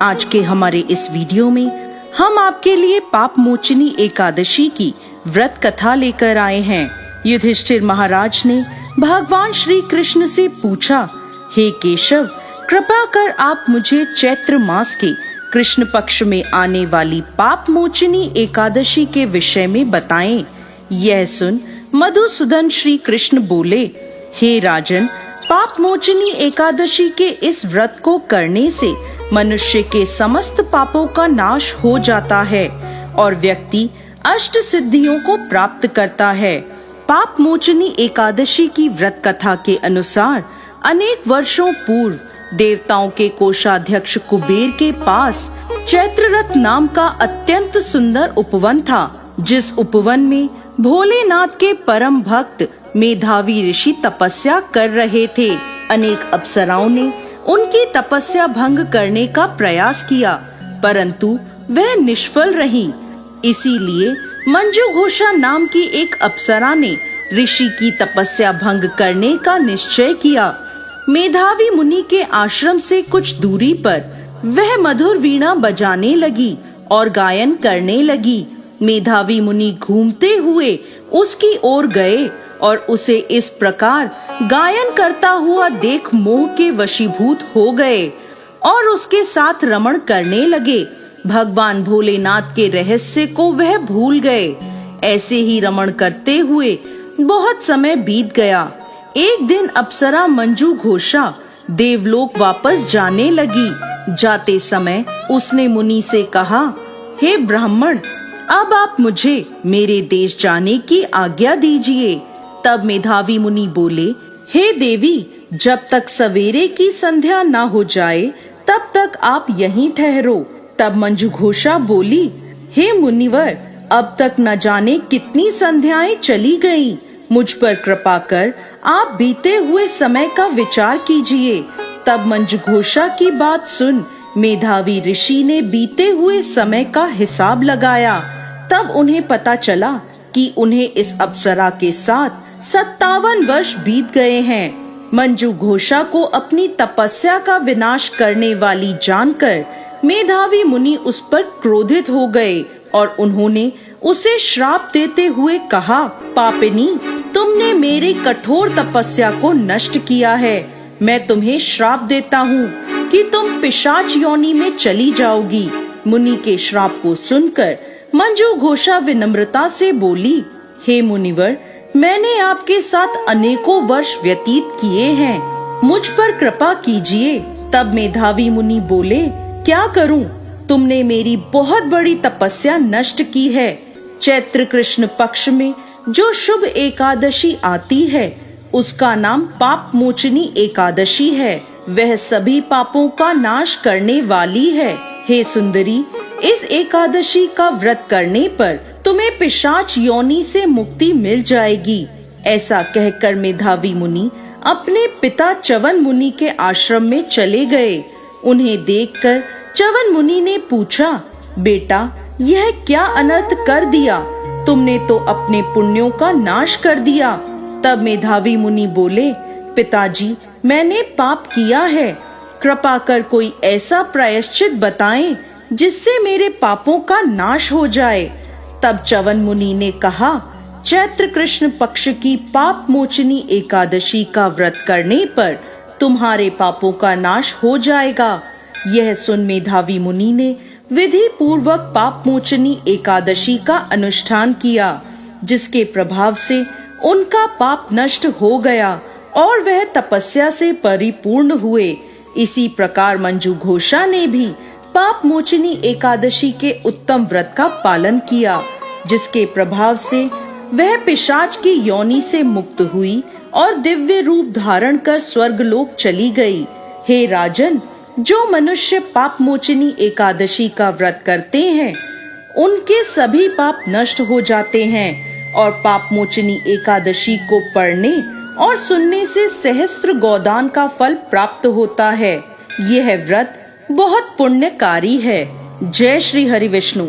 आज के हमारे इस वीडियो में हम आपके लिए पाप मोचनी एकादशी की व्रत कथा लेकर आए हैं। युधिष्ठिर महाराज ने भगवान श्री कृष्ण से पूछा, हे केशव, कृपा कर आप मुझे चैत्र मास के कृष्ण पक्ष में आने वाली पाप मोचनी एकादशी के विषय में बताएं। यह सुन मधुसूदन श्री कृष्ण बोले, हे राजन, पाप मोचनी एकादशी के इस व्रत को करने से मनुष्य के समस्त पापों का नाश हो जाता है और व्यक्ति अष्ट सिद्धियों को प्राप्त करता है। पाप मोचनी एकादशी की व्रत कथा के अनुसार अनेक वर्षों पूर्व देवताओं के कोषाध्यक्ष कुबेर के पास चैत्ररथ नाम का अत्यंत सुंदर उपवन था, जिस उपवन में भोलेनाथ के परम भक्त मेधावी ऋषि तपस्या कर रहे थे। अनेक अप्सराओं ने उनकी तपस्या भंग करने का प्रयास किया, परंतु वह निष्फल रही। इसीलिए मंजू घोषा नाम की एक अप्सरा ने ऋषि की तपस्या भंग करने का निश्चय किया। मेधावी मुनि के आश्रम से कुछ दूरी पर वह मधुर वीणा बजाने लगी और गायन करने लगी। मेधावी मुनि घूमते हुए उसकी ओर गए और उसे इस प्रकार गायन करता हुआ देख मोह के वशीभूत हो गए और उसके साथ रमण करने लगे। भगवान भोलेनाथ के रहस्य को वह भूल गए। ऐसे ही रमण करते हुए बहुत समय बीत गया। एक दिन अप्सरा मंजू घोषा देवलोक वापस जाने लगी। जाते समय उसने मुनि से कहा, हे ब्राह्मण, अब आप मुझे मेरे देश जाने की आज्ञा दीजिए। तब मेधावी मुनि बोले, हे देवी, जब तक सवेरे की संध्या न हो जाए तब तक आप यहीं ठहरो। तब मंजू घोषा बोली, हे मुनिवर, अब तक न जाने कितनी संध्याएं चली गईं। मुझ पर कृपा कर आप बीते हुए समय का विचार कीजिए। तब मंजू घोषा की बात सुन मेधावी ऋषि ने बीते हुए समय का हिसाब लगाया। तब उन्हें पता चला कि उन्हें इस अप्सरा के साथ 57 वर्ष बीत गए हैं। मंजू घोषा को अपनी तपस्या का विनाश करने वाली जानकर मेधावी मुनि उस पर क्रोधित हो गए और उन्होंने उसे श्राप देते हुए कहा, पापिनी, तुमने मेरी कठोर तपस्या को नष्ट किया है। मैं तुम्हें श्राप देता हूँ कि तुम पिशाच योनि में चली जाओगी। मुनि के श्राप को सुनकर मंजू घोषा विनम्रता से बोली, हे मुनिवर, मैंने आपके साथ अनेकों वर्ष व्यतीत किए हैं, मुझ पर कृपा कीजिए। तब मेधावी मुनि बोले, क्या करूं? तुमने मेरी बहुत बड़ी तपस्या नष्ट की है। चैत्र कृष्ण पक्ष में जो शुभ एकादशी आती है उसका नाम पाप मोचनी एकादशी है। वह सभी पापों का नाश करने वाली है। हे सुंदरी, इस एकादशी का व्रत करने पर तुम्हें पिशाच योनि से मुक्ति मिल जाएगी। ऐसा कहकर मेधावी मुनि अपने पिता च्यवन मुनि के आश्रम में चले गए। उन्हें देखकर च्यवन मुनि ने पूछा, बेटा, यह क्या अनर्थ कर दिया? तुमने तो अपने पुण्यों का नाश कर दिया। तब मेधावी मुनि बोले, पिताजी, मैंने पाप किया है। कृपा कर कोई ऐसा प्रायश्चित बताएं जिससे मेरे पापों का नाश हो जाए। तब च्यवन मुनि ने कहा, चैत्र कृष्ण पक्ष की पाप मोचनी एकादशी का व्रत करने पर तुम्हारे पापों का नाश हो जाएगा। यह सुन मेधावी मुनि ने विधि पूर्वक पाप मोचनी एकादशी का अनुष्ठान किया, जिसके प्रभाव से उनका पाप नष्ट हो गया और वह तपस्या से परिपूर्ण हुए। इसी प्रकार मंजू घोषा ने भी पाप मोचनी एकादशी के उत्तम व्रत का पालन किया, जिसके प्रभाव से वह पिशाच की योनि से मुक्त हुई और दिव्य रूप धारण कर स्वर्गलोक चली गई। हे राजन, जो मनुष्य पाप मोचनी एकादशी का व्रत करते हैं उनके सभी पाप नष्ट हो जाते हैं और पाप मोचनी एकादशी को पढ़ने और सुनने से सहस्त्र गोदान का फल प्राप्त होता है। यह व्रत बहुत पुण्यकारी है। जय श्री हरि विष्णु।